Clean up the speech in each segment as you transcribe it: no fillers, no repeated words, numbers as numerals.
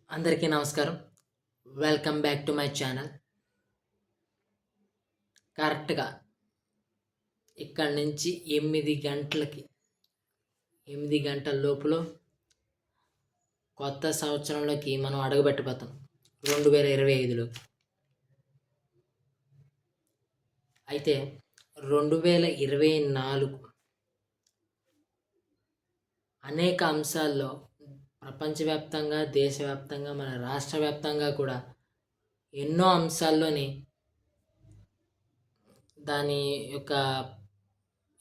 అందరికీ నమస్కారం. Welcome back to my channel. కరెక్ట్‌గా ఇక్కడి నుంచి 8 గంటల లోపులో కొత్త సంవత్సరంలోకి మనం అడుగుపెట్టబోతున్నాం. 2025లో. అయితే 2024 అనేక అంశాల్లో ప్రపంచవ్యాప్తంగా, దేశవ్యాప్తంగా, మన రాష్ట్ర వ్యాప్తంగా కూడా ఎన్నో అంశాల్లోని దాని యొక్క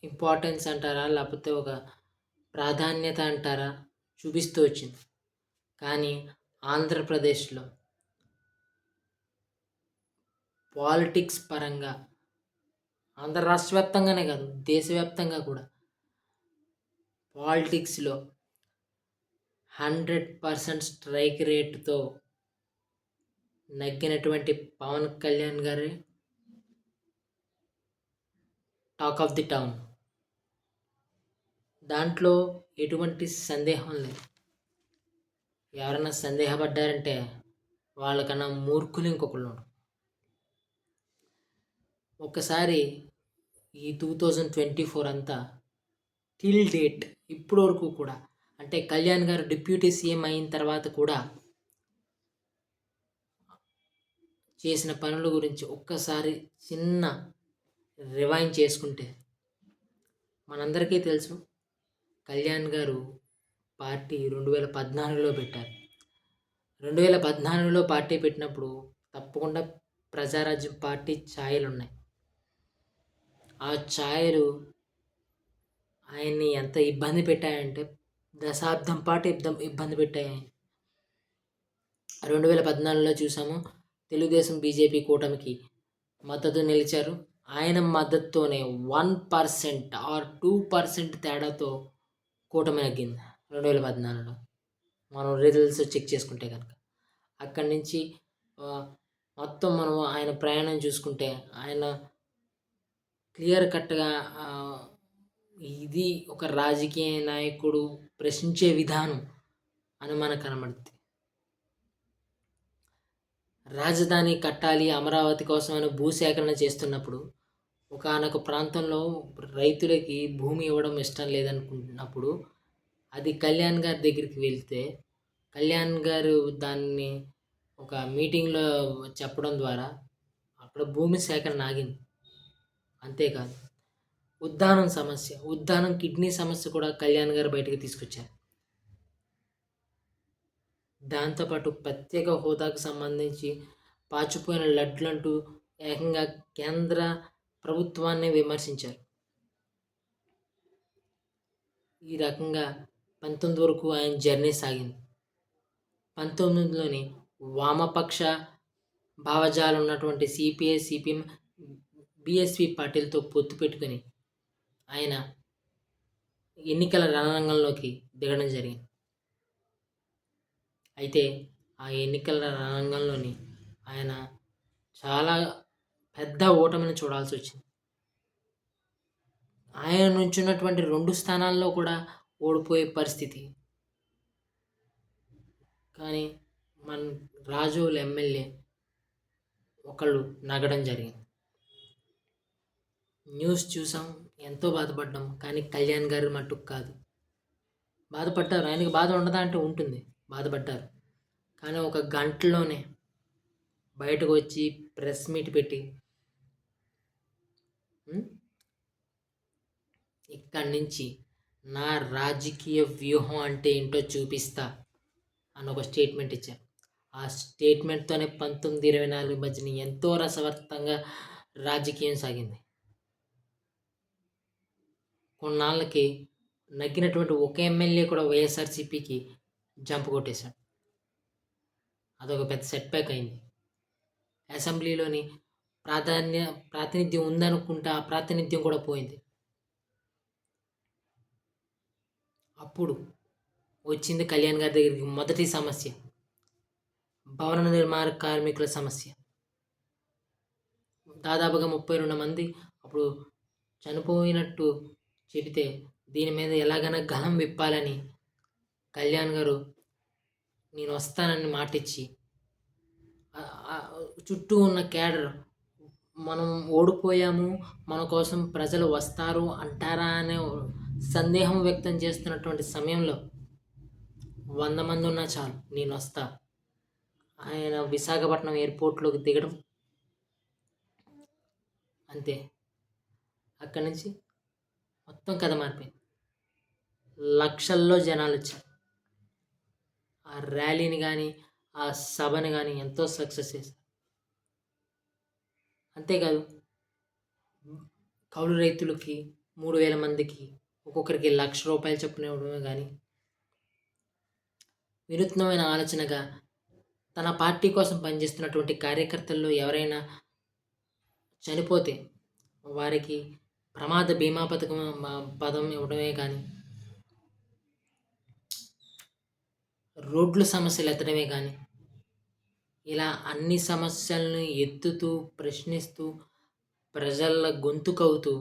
ఇంపార్టెన్స్ అంటారా? లేకపోతే ఒక ప్రాధాన్యత అంటారా? చూపిస్తూ వచ్చింది. కానీ ఆంధ్రప్రదేశ్‌లో పాలిటిక్స్ పరంగా ఆంధ్ర రాష్ట్ర వ్యాప్తంగానే కాదు, దేశవ్యాప్తంగా కూడా పాలిటిక్స్‌లో 100% స్ట్రైక్ రేట్‌తో నగ్గినటువంటి పవన్ కళ్యాణ్ గారే టాక్ ఆఫ్ ది టౌన్. దాంట్లో ఎటువంటి సందేహం లేదు. ఎవరైనా సందేహపడ్డారంటే వాళ్ళకన్నా మూర్ఖులు ఇంకొకళ్ళు ఉండరు. ఒక్కసారి ఈ 2024 అంతా టిల్ డేట్ ఇప్పటి వరకు కూడా, అంటే కళ్యాణ్ గారు డిప్యూటీ సీఎం అయిన తర్వాత కూడా చేసిన పనుల గురించి ఒక్కసారి చిన్న రివైండ్ చేసుకుంటే మనందరికీ తెలుసు. కళ్యాణ్ గారు పార్టీ 2014లో పెట్టారు. 2014లో పార్టీ పెట్టినప్పుడు తప్పకుండా ప్రజారాజ్యం పార్టీ ఛాయలు ఉన్నాయి. ఆ ఛాయలు ఆయన్ని ఎంత ఇబ్బంది పెట్టాయంటే దశాబ్దం పాటు ఇబ్బంది పెట్టాయి. 2014లో చూసాము, తెలుగుదేశం బీజేపీ కూటమికి మద్దతు నిలిచారు. ఆయన మద్దతుతోనే 1% ఆర్ 2% తేడాతో కూటమి నెగ్గింది 2014లో. మనం రిజల్ట్స్ చెక్ చేసుకుంటే కనుక అక్కడి నుంచి మొత్తం మనం ఆయన ప్రయాణం చూసుకుంటే ఆయన క్లియర్ కట్గా ఇది ఒక రాజకీయ నాయకుడు ప్రశ్నించే విధానం అని మనకు కనబడుతుంది. రాజధాని కట్టాలి అమరావతి కోసం అని భూసేకరణ చేస్తున్నప్పుడు ఒకానొక ప్రాంతంలో రైతులకి భూమి ఇవ్వడం ఇష్టం లేదనుకుంటున్నప్పుడు అది కళ్యాణ్ గారి దగ్గరికి వెళ్తే కళ్యాణ్ గారు దాన్ని ఒక మీటింగ్లో చెప్పడం ద్వారా అక్కడ భూమి సేకరణ ఆగింది. అంతేకాదు, ఉద్దానం కిడ్నీ సమస్య కూడా కళ్యాణ్ గారు బయటకు తీసుకొచ్చారు. దాంతోపాటు ప్రత్యేక హోదాకు సంబంధించి పాచిపోయిన లడ్లంటూ ఏకంగా కేంద్ర ప్రభుత్వాన్ని విమర్శించారు. ఈ రకంగా 19 వరకు ఆయన జర్నీ సాగింది. 19లోని వామపక్ష భావజాలు ఉన్నటువంటి సిపిఐ, సిపిఎం, బిఎస్పి పార్టీలతో పొత్తు పెట్టుకుని ఆయన ఎన్నికల రణరంగంలోకి దిగడం జరిగింది. అయితే ఆ ఎన్నికల రణరంగంలోని ఆయన చాలా పెద్ద ఓటమిని చూడాల్సి వచ్చింది. ఆయన నుంచున్నటువంటి 2 స్థానాల్లో కూడా ఓడిపోయే పరిస్థితి. కానీ మన రాజోలు ఎమ్మెల్యే ఒకళ్ళు నగడం జరిగింది. న్యూస్ చూసాం, ఎంతో బాధపడ్డాం. కానీ కళ్యాణ్ గారు మట్టుకు కాదు. బాధపడ్డారు. ఆయనకి బాధ ఉండదా అంటే ఉంటుంది, బాధపడ్డారు. కానీ ఒక గంటలోనే బయటకు వచ్చి ప్రెస్ మీట్ పెట్టి ఇక్కడి నుంచి నా రాజకీయ వ్యూహం అంటే ఏంటో చూపిస్తా అని ఒక స్టేట్మెంట్ ఇచ్చారు. ఆ స్టేట్మెంట్తోనే 19-24 మధ్యన ఎంతో రసవత్తంగా రాజకీయం సాగింది. కొన్నాళ్ళకి నగ్గినటువంటి ఒక ఎమ్మెల్యే కూడా వైఎస్ఆర్సీపీకి జంప్ కొట్టేశాడు. అదొక పెద్ద సెట్ బ్యాక్ అయింది. అసెంబ్లీలోని ప్రాతినిధ్యం ఉందనుకుంటా ఆ ప్రాతినిధ్యం కూడా పోయింది. అప్పుడు వచ్చింది కళ్యాణ్ గారి దగ్గరికి మొదటి సమస్య, భవన నిర్మాణ కార్మికుల సమస్య. దాదాపుగా 32 మంది అప్పుడు చనిపోయినట్టు చెబితే దీని మీద ఎలాగైనా గళం విప్పాలని కళ్యాణ్ గారు నేను వస్తానని మాటిచ్చి చుట్టూ ఉన్న క్యాడర్ మనం ఓడిపోయాము, మన కోసం ప్రజలు వస్తారు అంటారా అనే సందేహం వ్యక్తం చేస్తున్నటువంటి సమయంలో 100 మంది ఉన్నా చాలు నేను వస్తా. ఆయన విశాఖపట్నం ఎయిర్పోర్ట్లోకి దిగడం అంతే. అక్కడి నుంచి మొత్తం కథ మారిపోయింది. లక్షల్లో జనాలు వచ్చారు. ఆ ర్యాలీని కానీ ఆ సభని కానీ ఎంతో సక్సెస్ చేశారు. అంతేకాదు కౌలు రైతులకి 3,000 మందికి ఒక్కొక్కరికి ₹1,00,000 చొప్పున ఇవ్వడమే కానీ వినూత్నమైన ఆలోచనగా తన పార్టీ కోసం పనిచేస్తున్నటువంటి కార్యకర్తల్లో ఎవరైనా చనిపోతే వారికి ప్రమాద బీమా పదం ఇవ్వడమే కానీ రోడ్లు సమస్యలు ఎత్తడమే కానీ ఇలా అన్ని సమస్యలను ఎత్తుతూ ప్రశ్నిస్తూ ప్రజల గొంతుకవుతూ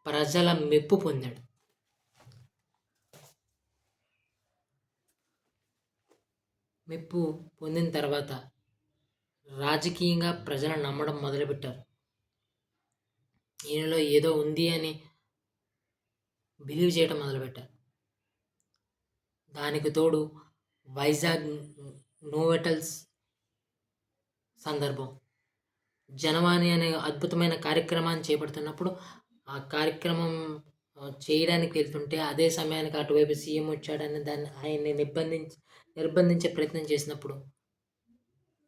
ప్రజల మెప్పు పొందాడు. మెప్పు పొందిన తర్వాత రాజకీయంగా ప్రజలు నమ్మడం మొదలుపెట్టారు. ఈయనలో ఏదో ఉంది అని బిలీవ్ చేయడం మొదలుపెట్టారు. దానికి తోడు వైజాగ్ నోవెటల్స్ సందర్భం జనవాణి అనే అద్భుతమైన కార్యక్రమాన్ని చేపడుతున్నప్పుడు ఆ కార్యక్రమం చేయడానికి వెళ్తుంటే అదే సమయానికి అటువైపు సీఎం వచ్చాడని దాన్ని ఆయన్ని నిర్బంధించే ప్రయత్నం చేసినప్పుడు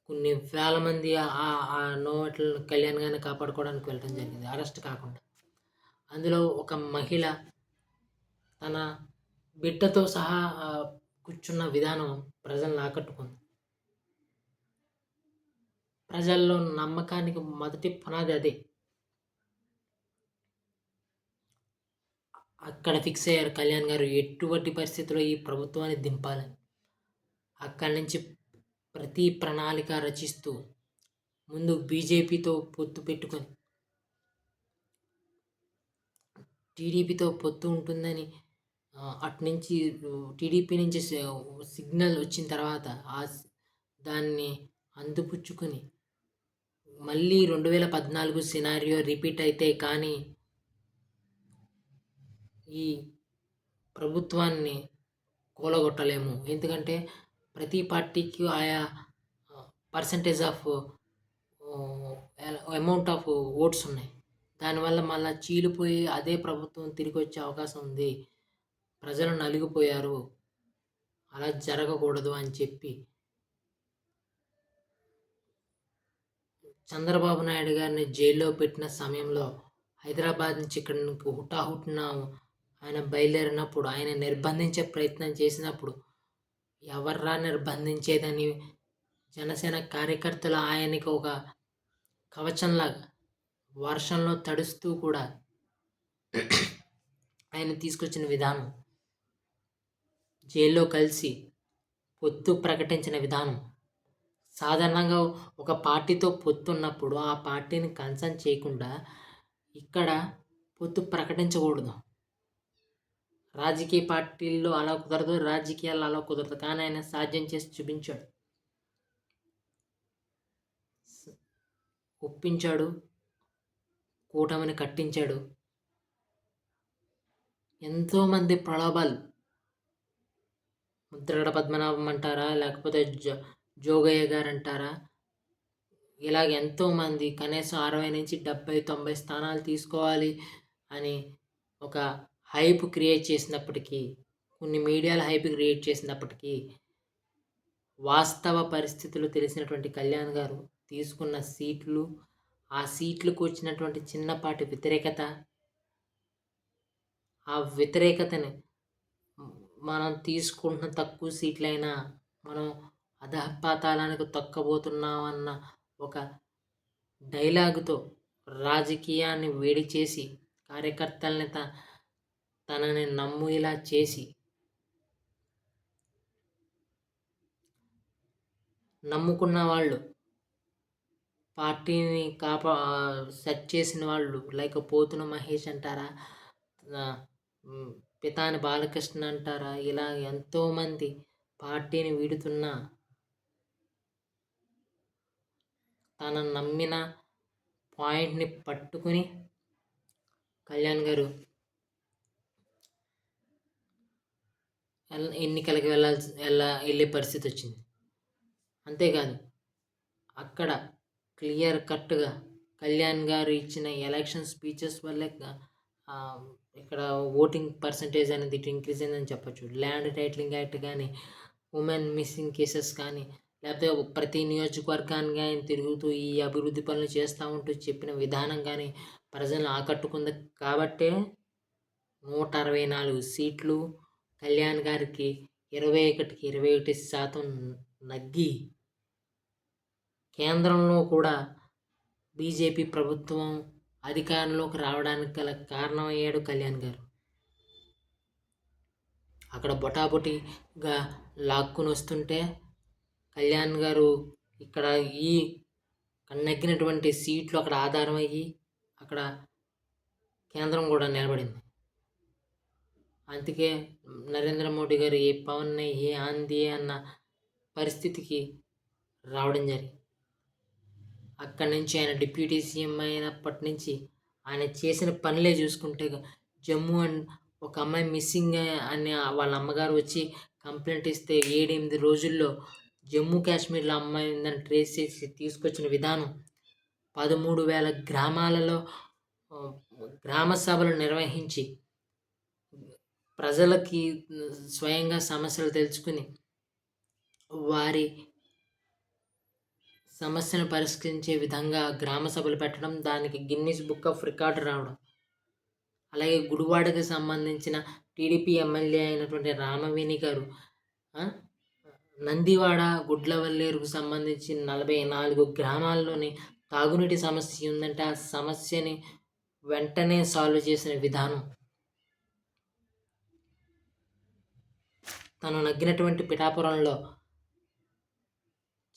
కొన్ని వేల మంది ఆ నోవెటల్ కళ్యాణ్ గారిని కాపాడుకోవడానికి వెళ్ళడం జరిగింది, అరెస్ట్ కాకుండా. అందులో ఒక మహిళ తన బిడ్డతో సహా కూర్చున్న విధానం ప్రజలను ఆకట్టుకుంది. ప్రజల్లో నమ్మకానికి మొదటి పునాది అదే. అక్కడ ఫిక్స్ అయ్యారు కళ్యాణ్ గారు ఎటువంటి పరిస్థితుల్లో ఈ ప్రభుత్వాన్ని దింపాలని. అక్కడి నుంచి ప్రతి ప్రణాళిక రచిస్తూ ముందు బీజేపీతో పొత్తు పెట్టుకొని టీడీపీతో పొత్తు ఉంటుందని అటునుంచి టీడీపీ నుంచి సిగ్నల్ వచ్చిన తర్వాత దాన్ని అందిపుచ్చుకొని మళ్ళీ 2014 సినారియో రిపీట్ అయితే కానీ ఈ ప్రభుత్వాన్ని కూలగొట్టలేము. ఎందుకంటే ప్రతి పార్టీకి ఆయా percentage of amount of votes ఉన్నాయి. దానివల్ల మళ్ళీ చీలిపోయి అదే ప్రభుత్వం తిరిగి వచ్చే అవకాశం ఉంది. ప్రజలు నలిగిపోయారు, అలా జరగకూడదు అని చెప్పి చంద్రబాబు నాయుడు గారిని జైల్లో పెట్టిన సమయంలో హైదరాబాద్ నుంచి ఇక్కడికి హుటాహుటిన ఆయన బయలుదేరినప్పుడు ఆయన నిర్బంధించే ప్రయత్నం చేసినప్పుడు ఎవర్రా నిర్బంధించేదని జనసేన కార్యకర్తలు ఆయనకి ఒక కవచంలాగా వర్షంలో తడుస్తూ కూడా ఆయన తీసుకొచ్చిన విధానం, జైల్లో కలిసి పొత్తు ప్రకటించిన విధానం. సాధారణంగా ఒక పార్టీతో పొత్తు ఉన్నప్పుడు ఆ పార్టీని కన్సర్న్ చేయకుండా ఇక్కడ పొత్తు ప్రకటించకూడదు. రాజకీయ పార్టీల్లో అలా కుదరదు, రాజకీయాల్లో అలా కుదరదు. కానీ ఆయన సాధ్యం చేసి చూపించాడు, ఒప్పించాడు, కూటమిని కట్టించాడు. ఎంతోమంది ప్రలోభాలు, ముద్రగడ పద్మనాభం అంటారా, లేకపోతే జోగయ్య గారు అంటారా, ఇలాగ ఎంతోమంది కనీసం 60 నుంచి 70, 90 స్థానాలు తీసుకోవాలి అని ఒక హైప్ క్రియేట్ చేసినప్పటికీ, కొన్ని మీడియాల హైప్ క్రియేట్ చేసినప్పటికీ వాస్తవ పరిస్థితులు తెలిసినటువంటి కళ్యాణ్ గారు తీసుకున్న సీట్లు, ఆ సీట్లకు వచ్చినటువంటి చిన్నపాటి వ్యతిరేకత, ఆ వ్యతిరేకతని మనం తీసుకుంటున్న తక్కువ సీట్లైనా మనం అధపాతాళానికి తొక్కబోతున్నామన్న ఒక డైలాగుతో రాజకీయాన్ని వేడి చేసి కార్యకర్తల్ని తనని నమ్ములా చేసి నమ్ముకున్న వాళ్ళు, పార్టీని సెట్ చేసిన వాళ్ళు లైక్ పోతున మహేష్ అంటారా, పితాని బాలకృష్ణ అంటారా, ఇలా ఎంతోమంది పార్టీని వీడుతున్నా తన నమ్మిన పాయింట్ని పట్టుకుని కళ్యాణ్ గారు ఎన్నికలకు వెళ్ళే పరిస్థితి వచ్చింది. అంతేకాదు అక్కడ క్లియర్ కట్గా కళ్యాణ్ గారు ఇచ్చిన ఎలక్షన్ స్పీచెస్ వల్లే ఇక్కడ ఓటింగ్ పర్సంటేజ్ అనేది ఇటు ఇంక్రీజ్ అయిందని చెప్పచ్చు. ల్యాండ్ టైటిలింగ్ యాక్ట్ కానీ, ఉమెన్ మిస్సింగ్ కేసెస్ కానీ, లేకపోతే ప్రతి నియోజకవర్గానికి ఆయన తిరుగుతూ ఈ అభివృద్ధి పనులు చేస్తూ ఉంటూ చెప్పిన విధానం కానీ ప్రజలను ఆకట్టుకుంది. కాబట్టే 164 సీట్లు కళ్యాణ్ గారికి 21కి 21% నగ్గి కేంద్రంలో కూడా బీజేపీ ప్రభుత్వం అధికారంలోకి రావడానికి గల కారణమయ్యాడు కళ్యాణ్ గారు. అక్కడ బొటాబొటిగా లాక్కుని వస్తుంటే కళ్యాణ్ గారు ఇక్కడ ఈ నగ్గినటువంటి సీట్లు అక్కడ ఆధారం అయ్యి అక్కడ కేంద్రం కూడా నిలబడింది. అందుకే నరేంద్ర మోడీ గారు ఏ పవన్ ఏ ఆంది అన్న పరిస్థితికి రావడం జరిగింది. అక్కడి నుంచి ఆయన డిప్యూటీ సీఎం అయినప్పటి నుంచి ఆయన చేసిన పనులే చూసుకుంటే జమ్మూ అండ్ ఒక అమ్మాయి మిస్సింగ్ అని వాళ్ళ అమ్మగారు వచ్చి కంప్లైంట్ ఇస్తే 7-8 రోజుల్లో జమ్మూ కాశ్మీర్లో అమ్మాయి ఉందని ట్రేస్ చేసి తీసుకొచ్చిన విధానం, 13,000 గ్రామాలలో గ్రామ సభలు నిర్వహించి ప్రజలకి స్వయంగా సమస్యలు తెలుసుకుని వారి సమస్యను పరిష్కరించే విధంగా గ్రామ సభలు పెట్టడం, దానికి గిన్నిస్ బుక్ ఆఫ్ రికార్డు రావడం. అలాగే గుడివాడకి సంబంధించిన టీడీపీ ఎమ్మెల్యే అయినటువంటి రామవేణి గారు నందివాడ గుడ్లవల్లేరుకు సంబంధించి 44 గ్రామాల్లోని తాగునీటి సమస్య ఉందంటే ఆ సమస్యని వెంటనే సాల్వ్ చేసిన విధానం, తను నగ్గినటువంటి పిఠాపురంలో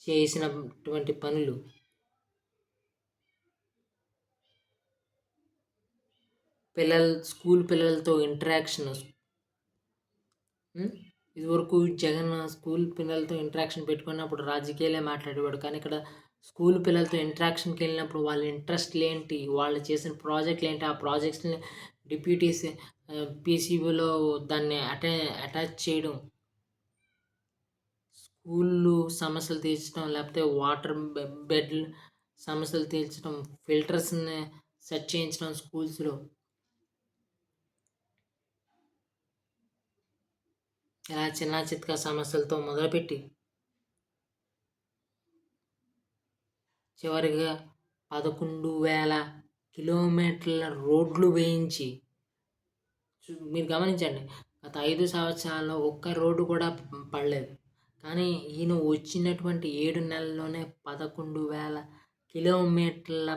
చేసినటువంటి పనులు, స్కూల్ పిల్లలతో ఇంటరాక్షన్. ఇదివరకు జగన్ స్కూల్ పిల్లలతో ఇంటరాక్షన్ పెట్టుకున్నప్పుడు రాజకీయాలే మాట్లాడేవాడు, కానీ ఇక్కడ స్కూల్ పిల్లలతో ఇంటరాక్షన్కి వెళ్ళినప్పుడు వాళ్ళ ఇంట్రెస్ట్లు ఏంటి, వాళ్ళు చేసిన ప్రాజెక్టులు ఏంటి, ఆ ప్రాజెక్ట్స్ని డిప్యూటీస్ పీసీబీలో దాన్ని అటాచ్ చేయడం, స్కూళ్ళు సమస్యలు తీర్చడం, లేకపోతే వాటర్ బెడ్లు సమస్యలు తీర్చడం, ఫిల్టర్స్ని సెట్ చేయించడం స్కూల్స్లో, ఇలా చిన్న చిత్కా సమస్యలతో మొదలుపెట్టి చివరిగా 11,000 కిలోమీటర్ల రోడ్లు వేయించి, మీరు గమనించండి, గత 5 సంవత్సరాల్లో ఒక్క రోడ్డు కూడా పడలేదు. కానీ ఈయన వచ్చినటువంటి 7 నెలల్లోనే 11,000 కిలోమీటర్ల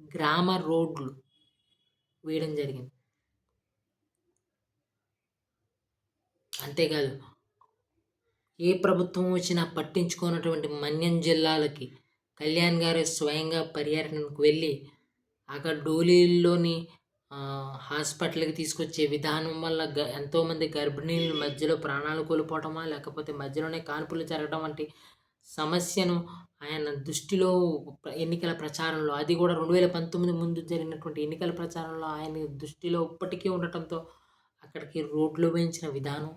గ్రామ రోడ్లు వేయడం జరిగింది. అంతేకాదు ఏ ప్రభుత్వం వచ్చినా పట్టించుకున్నటువంటి మన్యం జిల్లాలకి కళ్యాణ్ గారు స్వయంగా పర్యటనకు వెళ్ళి అక్కడ డోలీల్లోని హాస్పిటల్కి తీసుకొచ్చే విధానం వల్ల ఎంతోమంది గర్భిణీల మధ్యలో ప్రాణాలు కోల్పోవటమా, లేకపోతే మధ్యలోనే కాన్పులు జరగడం వంటి సమస్యను ఆయన దృష్టిలో ఎన్నికల ప్రచారంలో, అది కూడా 2019 ముందు జరిగినటువంటి ఎన్నికల ప్రచారంలో ఆయన దృష్టిలో ఇప్పటికీ ఉండటంతో అక్కడికి రోడ్లు వేయించిన విధానం,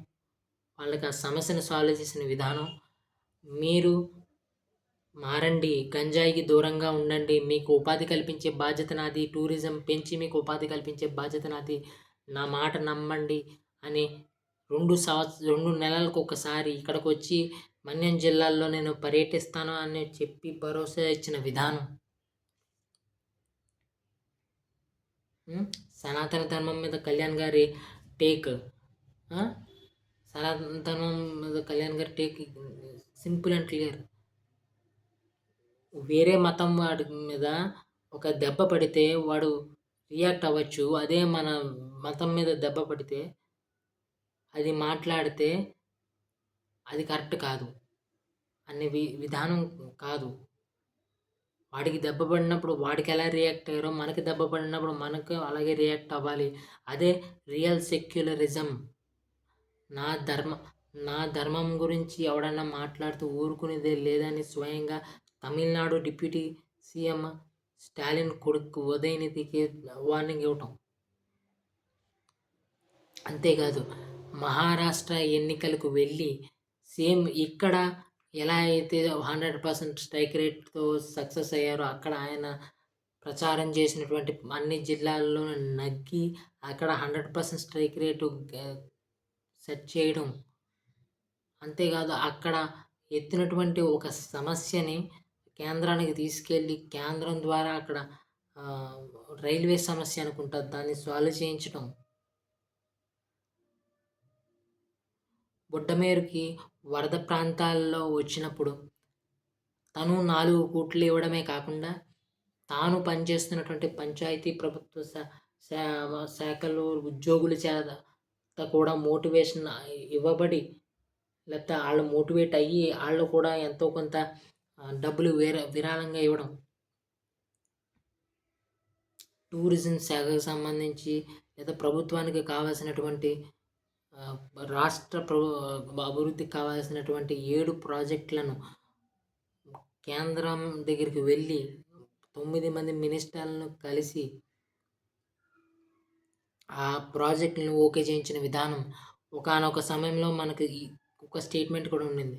వాళ్ళకి ఆ సమస్యను సాల్వ్ చేసిన విధానం, మీరు మారండి, గంజాయికి దూరంగా ఉండండి, మీకు ఉపాధి కల్పించే బాధ్యత నాది, టూరిజం పెంచి మీకు ఉపాధి కల్పించే బాధ్యత నాది, నా మాట నమ్మండి అని 2 నెలలకు ఒకసారి ఇక్కడికి వచ్చి మన్యం జిల్లాల్లో నేను పర్యటిస్తాను అని చెప్పి భరోసా ఇచ్చిన విధానం, సనాతన ధర్మం మీద కళ్యాణ్ గారి టేక్, సనాతన ధర్మం మీద కళ్యాణ్ గారి టేక్ సింపుల్ అండ్ క్లియర్. వేరే మతం వాడి మీద ఒక దెబ్బ పడితే వాడు రియాక్ట్ అవ్వచ్చు, అదే మన మతం మీద దెబ్బ పడితే అది మాట్లాడితే అది కరెక్ట్ కాదు అనే విధానం కాదు. వాడికి దెబ్బ పడినప్పుడు వాడికి ఎలా రియాక్ట్ అయ్యారో మనకి దెబ్బ పడినప్పుడు మనకు అలాగే రియాక్ట్ అవ్వాలి. అదే రియల్ సెక్యులరిజం. నా ధర్మ నా ధర్మం గురించి ఎవడన్నా మాట్లాడుతూ ఊరుకునేదే లేదని స్వయంగా తమిళనాడు డిప్యూటీ సీఎం స్టాలిన్ కొడుకు ఉదయనిధికి వార్నింగ్ ఇవ్వటం. అంతేకాదు మహారాష్ట్ర ఎన్నికలకు వెళ్ళి సేమ్ ఇక్కడ ఎలా అయితే 100% స్ట్రైక్ రేట్తో సక్సెస్ అయ్యారో అక్కడ ఆయన ప్రచారం చేసినటువంటి అన్ని జిల్లాల్లో నగ్గి అక్కడ 100% స్ట్రైక్ రేటు సెట్ చేయడం. అంతేకాదు అక్కడ ఎత్తినటువంటి ఒక సమస్యని కేంద్రానికి తీసుకెళ్ళి కేంద్రం ద్వారా అక్కడ రైల్వే సమస్య అనుకుంటా దాన్ని సాల్వ్ చేయించడం. బుడ్డమేరుకి వరద ప్రాంతాల్లో వచ్చినప్పుడు తను 4 కోట్లు ఇవ్వడమే కాకుండా తాను పనిచేస్తున్నటువంటి పంచాయతీ ప్రభుత్వ శాఖలు ఉద్యోగుల చేత కూడా మోటివేషన్ ఇవ్వబడి లేకపోతే వాళ్ళు మోటివేట్ అయ్యి వాళ్ళు కూడా ఎంతో కొంత డబ్బులు విరాళంగా ఇవ్వడం. టూరిజం శాఖకు సంబంధించి లేదా ప్రభుత్వానికి కావాల్సినటువంటి రాష్ట్ర అభివృద్ధికి కావాల్సినటువంటి 7 ప్రాజెక్టులను కేంద్రం దగ్గరికి వెళ్ళి 9 మంది మినిస్టర్లను కలిసి ఆ ప్రాజెక్టులను ఓకే చేయించిన విధానం. ఒకానొక సమయంలో మనకి ఒక స్టేట్మెంట్ కూడా ఉండింది.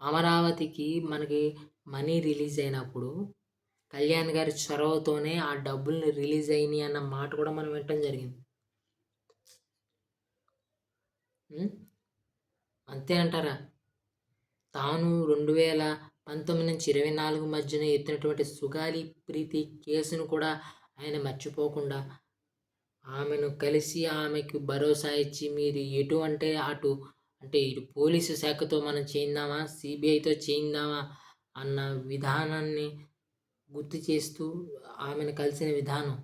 అమరావతికి మనకి మనీ రిలీజ్ అయినప్పుడు కళ్యాణ్ గారి చొరవతోనే ఆ డబ్బుల్ని రిలీజ్ అయినాయి అన్న మాట కూడా మనం వినటం జరిగింది. అంతే అంటారా? తాను 2019 నుంచి 24 మధ్యన ఎత్తినటువంటి సుగాలి ప్రీతి కేసును కూడా ఆయన మర్చిపోకుండా ఆమెను కలిసి ఆమెకు భరోసా ఇచ్చి మీరు ఎటు అంటే అటు అంటే ఇటు పోలీసు శాఖతో మనం చేయిందామా సిబిఐతో చేయిందామా అన్న విధానాన్ని గుర్తు చేస్తూ ఆమెను కలిసిన విధానం.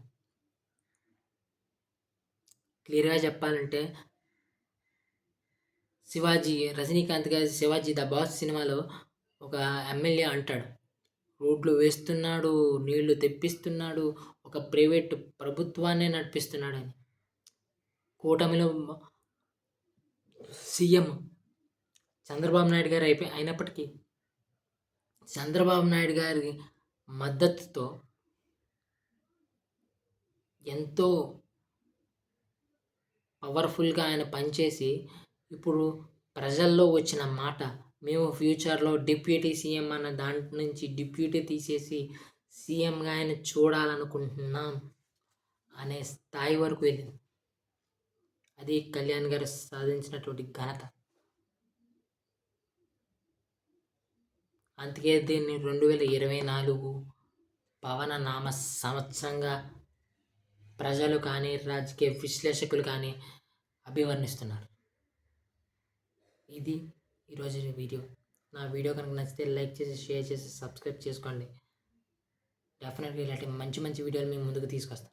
క్లియర్గా చెప్పాలంటే శివాజీ రజనీకాంత్ గారి శివాజీ ద బాస్ సినిమాలో ఒక ఎమ్మెల్యే అంటాడు, రోడ్లు వేస్తున్నాడు, నీళ్లు తెప్పిస్తున్నాడు, ఒక ప్రైవేట్ ప్రభుత్వాన్నే నడిపిస్తున్నాడని. కూటమిలో సీఎం చంద్రబాబు నాయుడు గారు అయినప్పటికీ చంద్రబాబు నాయుడు గారి మద్దతుతో ఎంతో పవర్ఫుల్గా ఆయన పనిచేసి ఇప్పుడు ప్రజల్లో వచ్చిన మాట మేము ఫ్యూచర్లో డిప్యూటీ సీఎం అన్న దాంట్ నుంచి డిప్యూటీ తీసేసి సీఎంగా ఆయన చూడాలనుకుంటున్నాం అనే స్థాయి వరకు వెళ్ళింది. అది కళ్యాణ్ గారు సాధించినటువంటి ఘనత. అందుకే దీన్ని 2024 పవన నామ సంవత్సరంగా ప్రజలు కానీ రాజకీయ విశ్లేషకులు కానీ అభివర్ణిస్తున్నారు. ఇది ఈరోజు వీడియో. నా వీడియో కనుక నచ్చితే లైక్ చేసి షేర్ చేసి సబ్స్క్రైబ్ చేసుకోండి. డెఫినెట్లీ ఇలాంటి మంచి మంచి వీడియోలు మేము ముందుకు తీసుకొస్తాం.